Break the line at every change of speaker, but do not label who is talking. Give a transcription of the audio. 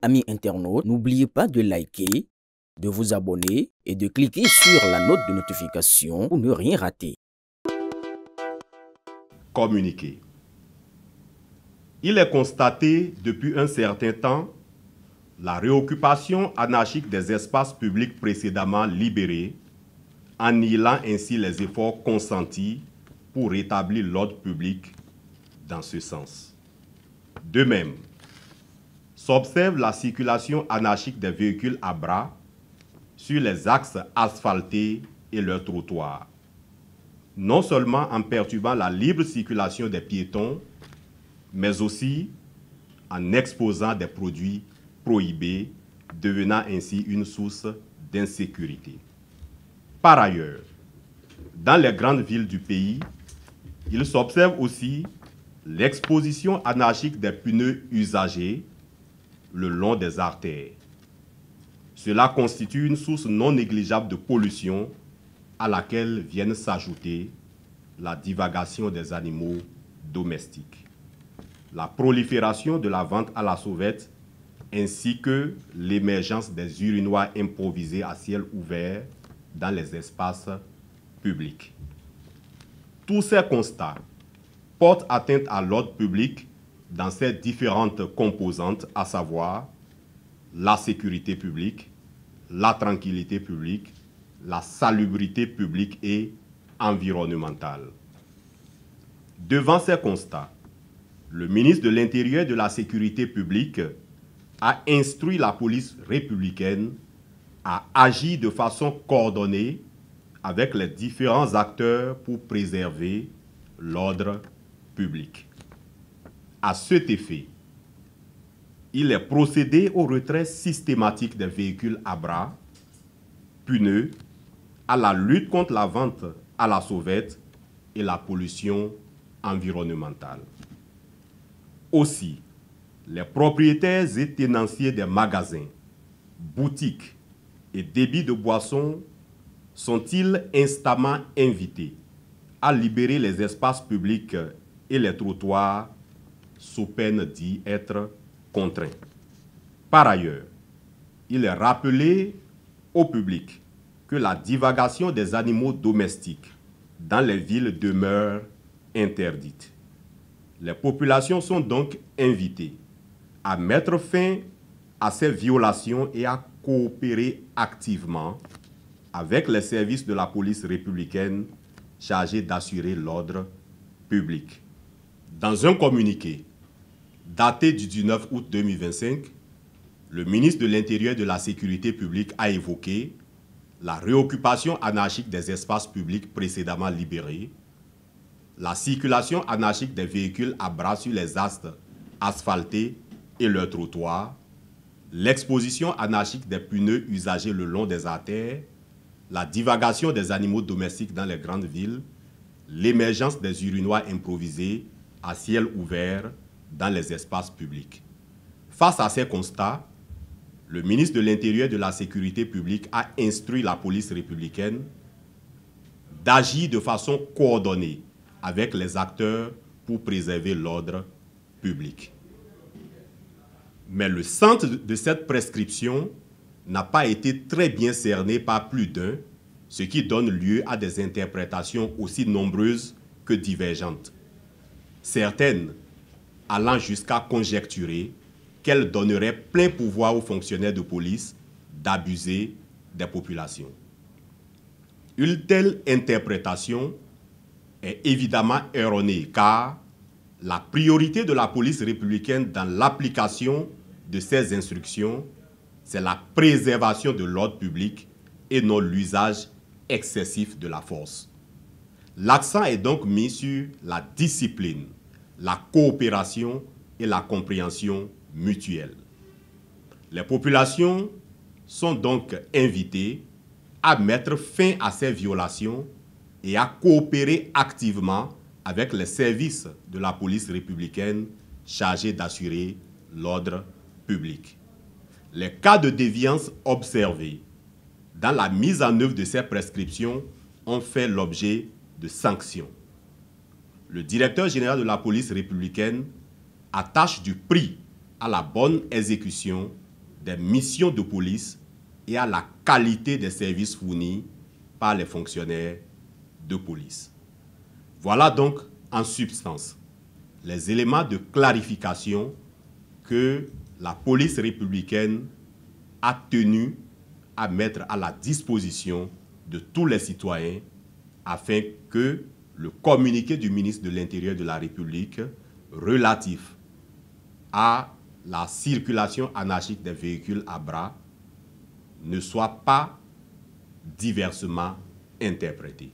Amis internautes, n'oubliez pas de liker, de vous abonner et de cliquer sur la note de notification pour ne rien rater.
Communiqué. Il est constaté depuis un certain temps la réoccupation anarchique des espaces publics précédemment libérés, annihilant ainsi les efforts consentis pour rétablir l'ordre public dans ce sens. De même, s'observe la circulation anarchique des véhicules à bras sur les axes asphaltés et leurs trottoirs, non seulement en perturbant la libre circulation des piétons, mais aussi en exposant des produits prohibés, devenant ainsi une source d'insécurité. Par ailleurs, dans les grandes villes du pays, il s'observe aussi l'exposition anarchique des pneus usagés le long des artères. Cela constitue une source non négligeable de pollution à laquelle viennent s'ajouter la divagation des animaux domestiques, la prolifération de la vente à la sauvette, ainsi que l'émergence des urinoirs improvisés à ciel ouvert dans les espaces publics. Tous ces constats portent atteinte à l'ordre public dans ses différentes composantes, à savoir la sécurité publique, la tranquillité publique, la salubrité publique et environnementale. Devant ces constats, le ministre de l'Intérieur et de la Sécurité publique a instruit la police républicaine à agir de façon coordonnée avec les différents acteurs pour préserver l'ordre public. À cet effet, il est procédé au retrait systématique des véhicules à bras, pneus, à la lutte contre la vente à la sauvette et la pollution environnementale. Aussi, les propriétaires et tenanciers des magasins, boutiques et débits de boissons sont-ils instamment invités à libérer les espaces publics et les trottoirs sous peine d'y être contraints. Par ailleurs, il est rappelé au public que la divagation des animaux domestiques dans les villes demeure interdite. Les populations sont donc invitées à mettre fin à ces violations et à coopérer activement avec les services de la police républicaine chargés d'assurer l'ordre public. Dans un communiqué daté du 19 août 2025, le ministre de l'Intérieur et de la Sécurité publique a évoqué la réoccupation anarchique des espaces publics précédemment libérés, la circulation anarchique des véhicules à bras sur les axes asphaltés et leurs trottoirs, l'exposition anarchique des pneus usagés le long des artères, la divagation des animaux domestiques dans les grandes villes, l'émergence des urinoirs improvisés à ciel ouvert dans les espaces publics. Face à ces constats, le ministre de l'Intérieur et de la Sécurité publique a instruit la police républicaine d'agir de façon coordonnée avec les acteurs pour préserver l'ordre public. Mais le centre de cette prescription n'a pas été très bien cerné par plus d'un, ce qui donne lieu à des interprétations aussi nombreuses que divergentes. Certaines allant jusqu'à conjecturer qu'elle donnerait plein pouvoir aux fonctionnaires de police d'abuser des populations. Une telle interprétation est évidemment erronée car la priorité de la police républicaine dans l'application de ces instructions, c'est la préservation de l'ordre public et non l'usage excessif de la force. L'accent est donc mis sur la discipline, la coopération et la compréhension mutuelle. Les populations sont donc invitées à mettre fin à ces violations et à coopérer activement avec les services de la police républicaine chargés d'assurer l'ordre public. Les cas de déviance observés dans la mise en œuvre de ces prescriptions ont fait l'objet de sanctions. Le directeur général de la police républicaine attache du prix à la bonne exécution des missions de police et à la qualité des services fournis par les fonctionnaires de police. Voilà donc en substance les éléments de clarification que la police républicaine a tenu à mettre à la disposition de tous les citoyens afin que le communiqué du ministre de l'Intérieur de la République relatif à la circulation anarchique des véhicules à bras ne soit pas diversement interprété.